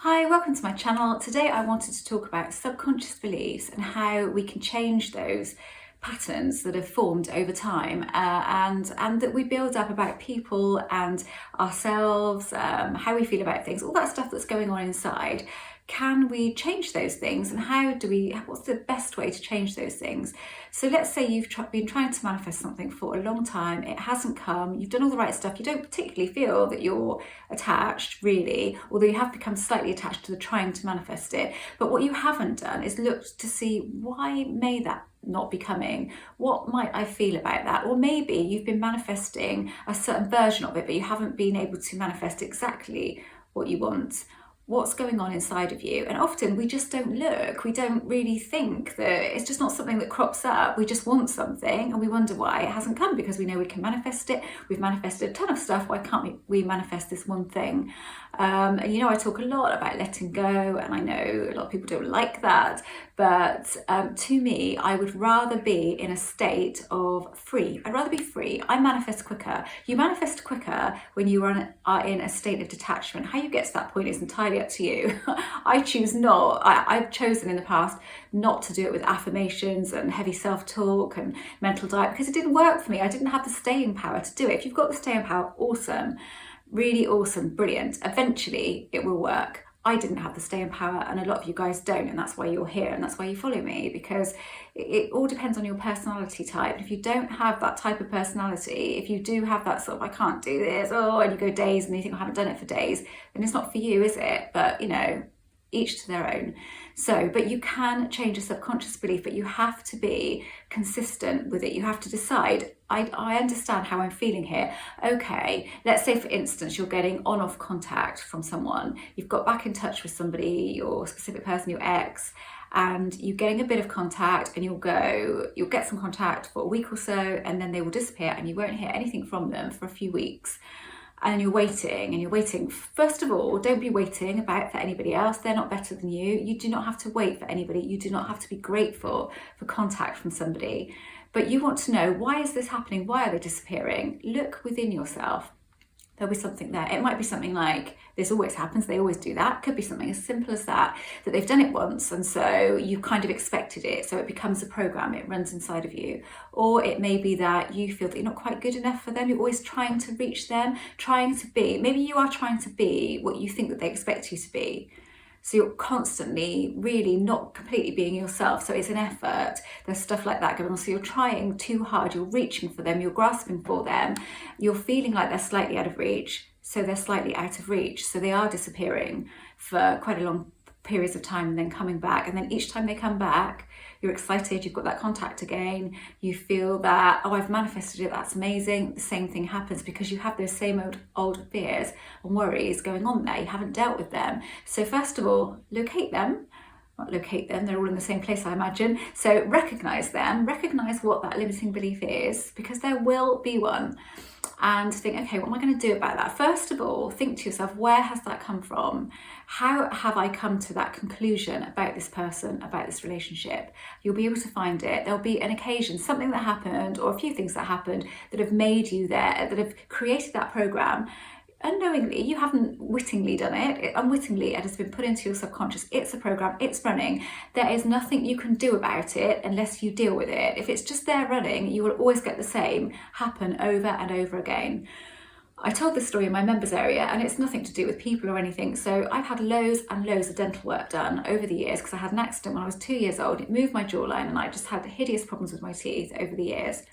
Hi, welcome to my channel. Today I wanted to talk about subconscious beliefs and how we can change those patterns that have formed over time and that we build up about people and ourselves, how we feel about things, all that stuff that's going on inside. Can we change those things, and what's the best way to change those things? So let's say you've been trying to manifest something for a long time, it hasn't come, you've done all the right stuff, you don't particularly feel that you're attached really, although you have become slightly attached to the trying to manifest it. But what you haven't done is looked to see, why may that not be coming? What might I feel about that? Or maybe you've been manifesting a certain version of it, but you haven't been able to manifest exactly what you want. What's going on inside of you? And often we just don't look, we don't really think, that it's just not something that crops up. We just want something and we wonder why it hasn't come, because we know we can manifest it. We've manifested a ton of stuff, why can't we manifest this one thing? And you know, I talk a lot about letting go, and I know a lot of people don't like that, but to me, I would rather be in a state of free. I'd rather be free. I manifest quicker. You manifest quicker when you are in a state of detachment. How you get to that point is entirely up to you. I choose not. I've chosen in the past not to do it with affirmations and heavy self-talk and mental diet, because it didn't work for me. I didn't have the staying power to do it. If you've got the staying power, awesome. Really awesome, brilliant. Eventually it will work. I didn't have the staying power, and a lot of you guys don't, and that's why you're here and that's why you follow me, because it all depends on your personality type. If you don't have that type of personality, if you do have that sort of I can't do this, and you go days and you think I haven't done it for days, then it's not for you, is it? But you know, each to their own. So, but you can change a subconscious belief, but you have to be consistent with it. You have to decide, I understand how I'm feeling here. Okay, let's say for instance, you're getting on-off contact from someone. You've got back in touch with somebody, your specific person, your ex, and you're getting a bit of contact, and you'll get some contact for a week or so, and then they will disappear and you won't hear anything from them for a few weeks. And you're waiting. First of all, don't be waiting for anybody else. They're not better than you. You do not have to wait for anybody. You do not have to be grateful for contact from somebody. But you want to know, why is this happening? Why are they disappearing? Look within yourself. There'll be something there. It might be something like, this always happens, they always do that. Could be something as simple as that they've done it once, and so you kind of expected it, so it becomes a program, it runs inside of you. Or it may be that you feel that you're not quite good enough for them, you're always trying to reach them, maybe you are trying to be what you think that they expect you to be. So you're constantly really not completely being yourself. So it's an effort. There's stuff like that going on. So you're trying too hard. You're reaching for them. You're grasping for them. You're feeling like they're slightly out of reach. So they're slightly out of reach. So they are disappearing for quite a long periods of time and then coming back. And then each time they come back, you're excited, you've got that contact again, you feel that, oh, I've manifested it, that's amazing. The same thing happens because you have those same old fears and worries going on there. You haven't dealt with them. So first of all, locate them. Not locate them, they're all in the same place, I imagine. So recognize them, recognize what that limiting belief is, because there will be one. And think, okay, what am I going to do about that? First of all, think to yourself, where has that come from? How have I come to that conclusion about this person, about this relationship? You'll be able to find it. There'll be an occasion, something that happened, or a few things that happened that have made you there, that have created that program. Unknowingly, you haven't wittingly done it. Unwittingly, it has been put into your subconscious. It's a program, it's running. There is nothing you can do about it unless you deal with it. If it's just there running, you will always get the same happen over and over again. I told this story in my members area, and it's nothing to do with people or anything. So I've had loads and loads of dental work done over the years, because I had an accident when I was 2 years old. It moved my jawline and I just had hideous problems with my teeth over the years.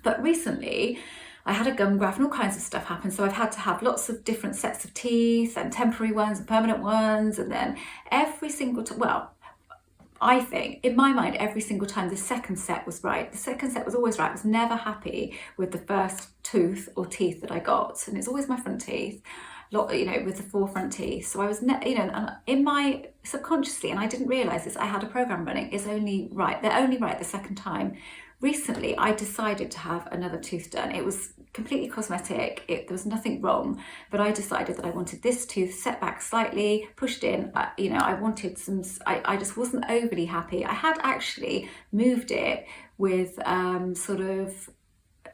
But recently, I had a gum graft and all kinds of stuff happen. So I've had to have lots of different sets of teeth, and temporary ones and permanent ones. And then every single time, well, I think in my mind, every single time the second set was right. The second set was always right. I was never happy with the first tooth or teeth that I got. And it's always my front teeth, with the 4 front teeth. So I was, and in my subconsciously, and I didn't realize this, I had a program running, they're only right the second time. Recently, I decided to have another tooth done. It was completely cosmetic. There was nothing wrong, but I decided that I wanted this tooth set back slightly, pushed in. I wanted some. I just wasn't overly happy. I had actually moved it with sort of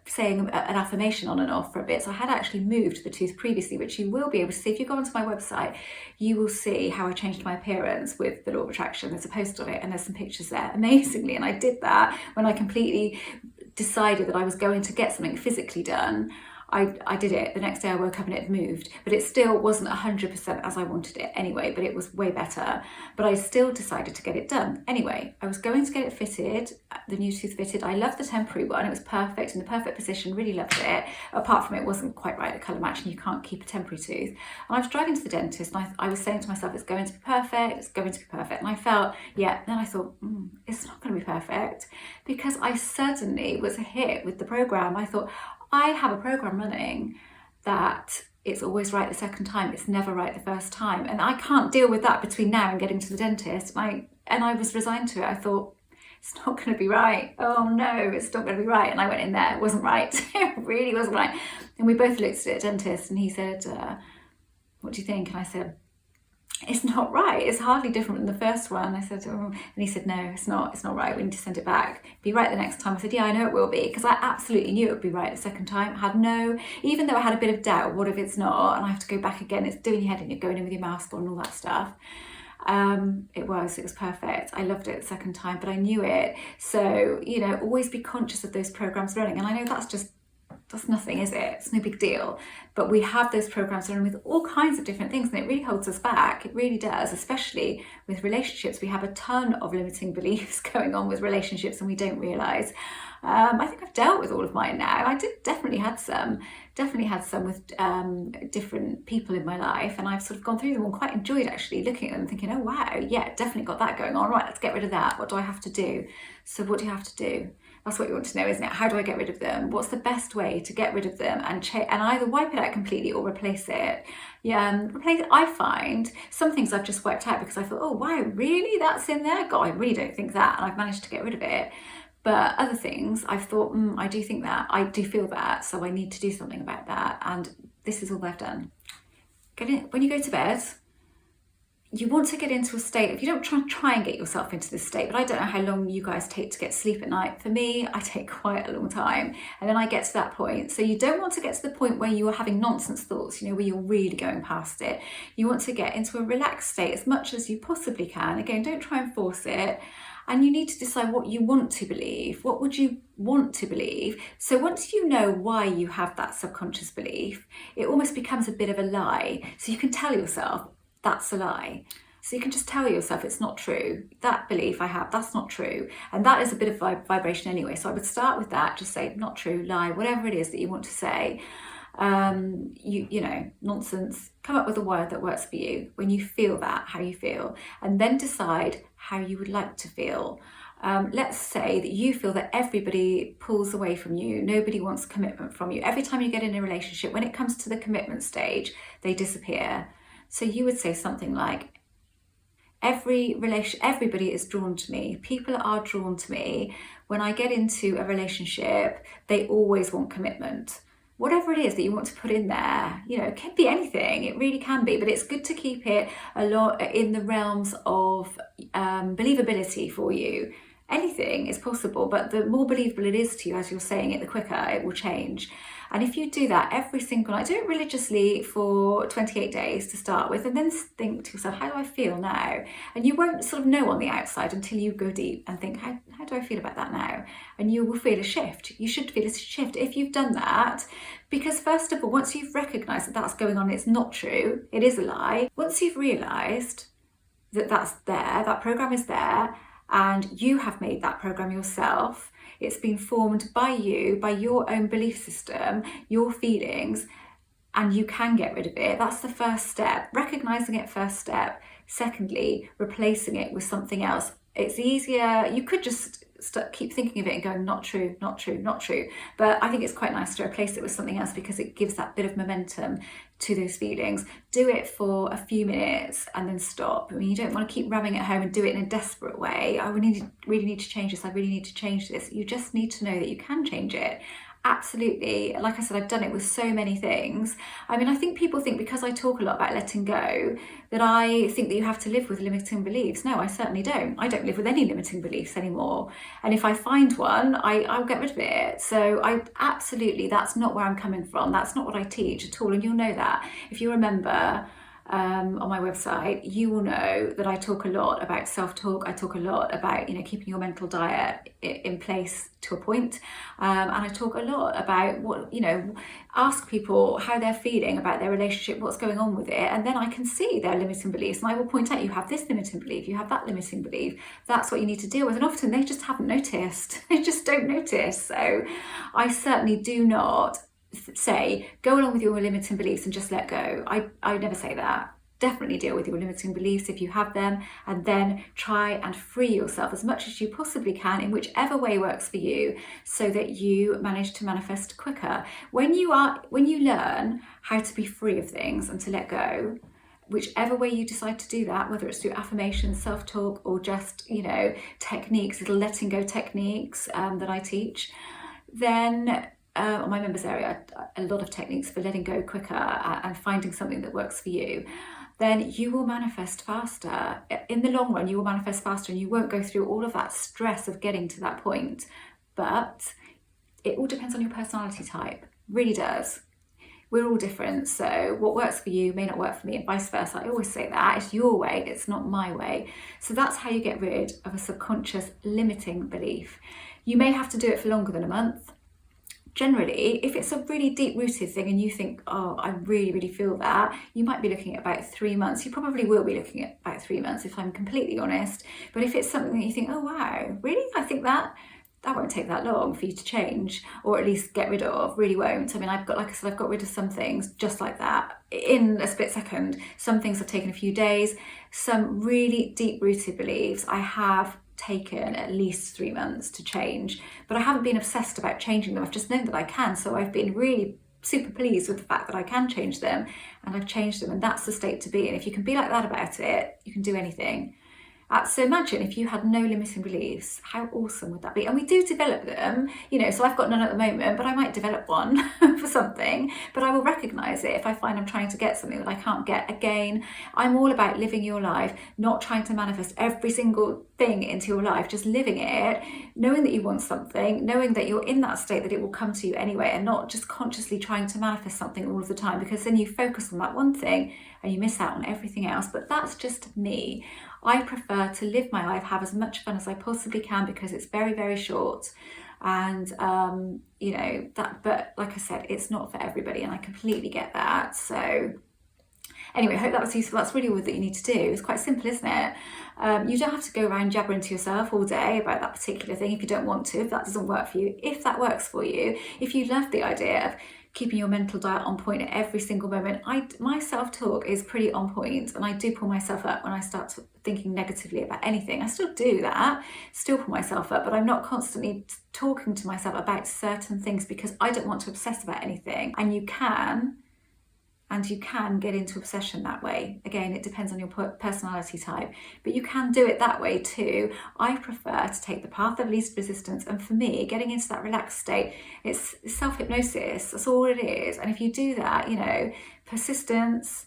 saying an affirmation on and off for a bit. So I had actually moved the tooth previously, which you will be able to see. If you go onto my website, you will see how I changed my appearance with the law of attraction. There's a post on it and there's some pictures there, amazingly. And I did that when I completely decided that I was going to get something physically done. I did it. The next day I woke up and it had moved, but it still wasn't 100% as I wanted it anyway, but it was way better. But I still decided to get it done. Anyway, I was going to get it fitted, the new tooth fitted. I loved the temporary one. It was perfect, in the perfect position, really loved it. Apart from it wasn't quite right, the colour match, and you can't keep a temporary tooth. And I was driving to the dentist and I was saying to myself, it's going to be perfect, it's going to be perfect. And I felt, yeah, then I thought, it's not going to be perfect, because I suddenly was hit with the program. I thought, I have a program running that it's always right the second time, it's never right the first time, and I can't deal with that between now and getting to the dentist. And I was resigned to it. I thought, it's not going to be right. Oh no, it's not going to be right. And I went in there, it wasn't right. It really wasn't right. And we both looked at it, dentist, and he said, what do you think? And I said, it's not right. It's hardly different than the first one. I said, oh. And he said, no, it's not right. We need to send it back. Be right the next time. I said, yeah, I know it will be, because I absolutely knew it would be right the second time. I had even though I had a bit of doubt, what if it's not? And I have to go back again. It's doing your head in, you're going in with your mask on and all that stuff. It was perfect. I loved it the second time, but I knew it. So, always be conscious of those programs running. And I know that's nothing, is it? It's no big deal. But we have those programs running with all kinds of different things, and it really holds us back. It really does, especially with relationships. We have a ton of limiting beliefs going on with relationships, and we don't realise. I think I've dealt with all of mine now. I definitely had some with different people in my life, and I've sort of gone through them and quite enjoyed actually looking at them and thinking, oh wow, yeah, definitely got that going on. Right, let's get rid of that. What do I have to do? So what do you have to do? That's what you want to know, isn't it? How do I get rid of them? What's the best way to get rid of them and either wipe it out completely or replace it? I find some things I've just wiped out because I thought, oh wow, really? That's in there? God, I really don't think that. And I've managed to get rid of it. But other things I've thought, I do think that, I do feel that, so I need to do something about that. And this is all I've done. When you go to bed, you want to get into a state, if you don't try and get yourself into this state, but I don't know how long you guys take to get sleep at night. For me, I take quite a long time, and then I get to that point. So you don't want to get to the point where you are having nonsense thoughts, where you're really going past it. You want to get into a relaxed state as much as you possibly can. Again, don't try and force it. And you need to decide what you want to believe. What would you want to believe? So once you know why you have that subconscious belief, it almost becomes a bit of a lie. So you can tell yourself, that's a lie. So you can just tell yourself it's not true. That belief I have, that's not true. And that is a bit of vibration anyway. So I would start with that, just say not true, lie, whatever it is that you want to say. Nonsense. Come up with a word that works for you when you feel that, how you feel, and then decide how you would like to feel. Let's say that you feel that everybody pulls away from you, nobody wants commitment from you. Every time you get in a relationship, when it comes to the commitment stage, they disappear. So you would say something like, everybody is drawn to me. People are drawn to me. When I get into a relationship, they always want commitment. Whatever it is that you want to put in there, it can be anything, it really can be, but it's good to keep it a lot in the realms of believability for you. Anything is possible, but the more believable it is to you as you're saying it, the quicker it will change. And if you do that every single night, do it religiously for 28 days to start with, and then think to yourself, how do I feel now? And you won't sort of know on the outside until you go deep and think, how do I feel about that now? And you will feel a shift. You should feel a shift if you've done that, because first of all, once you've recognised that that's going on, it's not true, it is a lie. Once you've realised that that's there, that program is there, and you have made that program yourself, it's been formed by you, by your own belief system, your feelings, and you can get rid of it. That's the first step. Recognising it, first step. Secondly, replacing it with something else. It's easier. You could just keep thinking of it and going, not true, not true, not true. But I think it's quite nice to replace it with something else because it gives that bit of momentum to those feelings. Do it for a few minutes and then stop. You don't want to keep ramming it home and do it in a desperate way. I really need to change this. I really need to change this. You just need to know that you can change it Absolutely. Like I said, I've done it with so many things. I mean, I think people think because I talk a lot about letting go, that I think that you have to live with limiting beliefs. No, I certainly don't. I don't live with any limiting beliefs anymore. And if I find one, I'll get rid of it. So I absolutely, that's not where I'm coming from. That's not what I teach at all. And you'll know that. If you remember, on my website, you will know that I talk a lot about self-talk. I talk a lot about, keeping your mental diet in place to a point. And I talk a lot about what, ask people how they're feeling about their relationship, what's going on with it. And then I can see their limiting beliefs. And I will point out, you have this limiting belief, you have that limiting belief. That's what you need to deal with. And often they just haven't noticed. They just don't notice. So I certainly do not say go along with your limiting beliefs and just let go. I never say that. Definitely deal with your limiting beliefs if you have them, and then try and free yourself as much as you possibly can in whichever way works for you, so that you manage to manifest quicker. When you learn how to be free of things and to let go, whichever way you decide to do that, whether it's through affirmations, self-talk, or just techniques, little letting go techniques that I teach, then on my members area, a lot of techniques for letting go quicker and finding something that works for you, then you will manifest faster. In the long run, you will manifest faster, and you won't go through all of that stress of getting to that point. But it all depends on your personality type, really does. We're all different, so what works for you may not work for me, and vice versa. I always say that. It's your way, it's not my way. So that's how you get rid of a subconscious limiting belief. You may have to do it for longer than a month. Generally, if it's a really deep-rooted thing and you think, oh, I really, really feel that, you might be looking at about 3 months. You probably will be looking at about 3 months, if I'm completely honest. But if it's something that you think, oh, wow, really? I think that won't take that long for you to change, or at least get rid of, really won't. I mean, I've got rid of some things just like that in a split second. Some things have taken a few days. Some really deep-rooted beliefs I have taken at least 3 months to change, but I haven't been obsessed about changing them. I've just known that I can, so I've been really super pleased with the fact that I can change them, and I've changed them, and that's the state to be in. If you can be like that about it, you can do anything. So imagine if you had no limiting beliefs, how awesome would that be? And we do develop them, so I've got none at the moment, but I might develop one for something, but I will recognise it if I find I'm trying to get something that I can't get. Again, I'm all about living your life, not trying to manifest every single thing into your life, just living it, knowing that you want something, knowing that you're in that state that it will come to you anyway, and not just consciously trying to manifest something all of the time, because then you focus on that one thing and you miss out on everything else. But that's just me. I prefer to live my life, have as much fun as I possibly can, because it's very, very short. And, but like I said, it's not for everybody, and I completely get that. So anyway, I hope that was useful. That's really all that you need to do. It's quite simple, isn't it? You don't have to go around jabbering to yourself all day about that particular thing if you don't want to, if that doesn't work for you. If that works for you, if you love the idea of keeping your mental diet on point at every single moment. My self-talk is pretty on point, and I do pull myself up when I start thinking negatively about anything. I still do that, still pull myself up, but I'm not constantly talking to myself about certain things, because I don't want to obsess about anything. And you can get into obsession that way. Again, it depends on your personality type, but you can do it that way too. I prefer to take the path of least resistance, and for me, getting into that relaxed state, it's self-hypnosis. That's all it is. And if you do that, persistence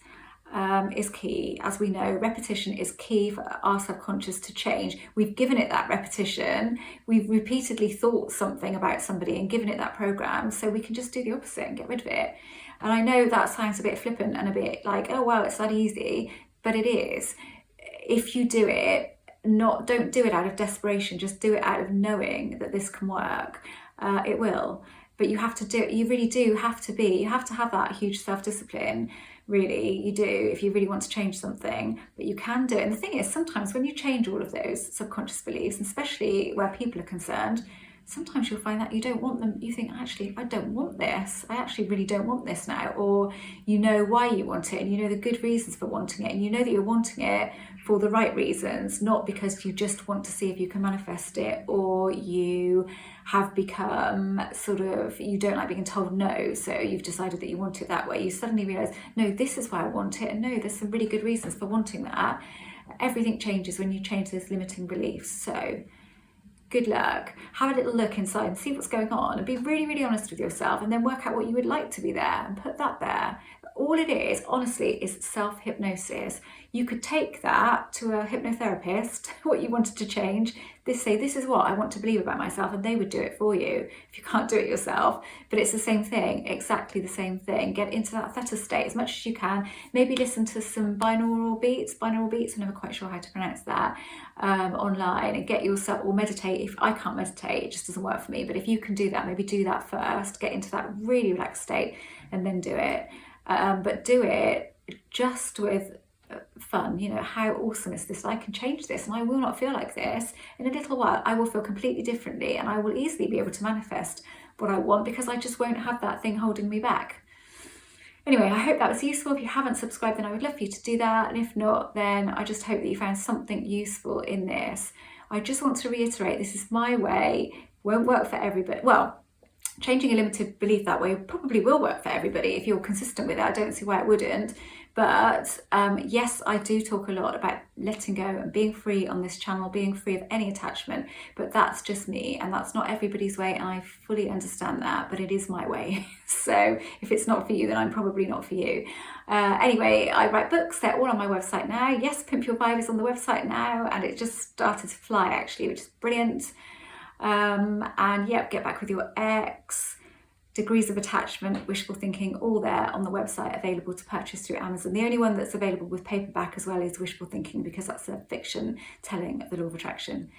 is key. As we know, repetition is key for our subconscious to change. We've given it that repetition. We've repeatedly thought something about somebody and given it that program, so we can just do the opposite and get rid of it. And I know that sounds a bit flippant and a bit like, oh, well, it's that easy, but it is. If you do it, don't do it out of desperation, just do it out of knowing that this can work. It will, but you have to do it. You really do you have to have that huge self-discipline. Really, you do, if you really want to change something, but you can do it. And the thing is, sometimes when you change all of those subconscious beliefs, and especially where people are concerned, sometimes you'll find that you don't want them. You think, actually, I don't want this. I actually really don't want this now. Or you know why you want it, and you know the good reasons for wanting it, and you know that you're wanting it for the right reasons, not because you just want to see if you can manifest it, or you have become you don't like being told no, so you've decided that you want it that way. You suddenly realise, no, this is why I want it, and no, there's some really good reasons for wanting that. Everything changes when you change those limiting beliefs. So good luck. Have a little look inside and see what's going on, and be really, really honest with yourself, and then work out what you would like to be there and put that there. All it is, honestly, is self-hypnosis. You could take that to a hypnotherapist, what you wanted to change. Say, this is what I want to believe about myself, and they would do it for you if you can't do it yourself. But it's the same thing, exactly the same thing. Get into that theta state as much as you can. Maybe listen to some binaural beats, I'm never quite sure how to pronounce that, online, and get yourself, or meditate. If I can't meditate, it just doesn't work for me. But if you can do that, maybe do that first, get into that really relaxed state, and then do it. But do it just with fun. How awesome is this? I can change this, and I will not feel like this. In a little while, I will feel completely differently, and I will easily be able to manifest what I want, because I just won't have that thing holding me back. Anyway, I hope that was useful. If you haven't subscribed, then I would love for you to do that. And if not, then I just hope that you found something useful in this. I just want to reiterate, this is my way. Won't work for everybody. Well, changing a limited belief that way probably will work for everybody if you're consistent with it. I don't see why it wouldn't. But yes, I do talk a lot about letting go and being free on this channel, being free of any attachment. But that's just me, and that's not everybody's way, and I fully understand that, but it is my way. So if it's not for you, then I'm probably not for you. Anyway, I write books. They're all on my website now. Yes, Pimp Your Vibe is on the website now, and it just started to fly, actually, which is brilliant. And yeah, Get Back With Your Ex, Degrees of Attachment, Wishful Thinking, all there on the website, available to purchase through Amazon. The only one that's available with paperback as well is Wishful Thinking, because that's a fiction telling of the law of attraction.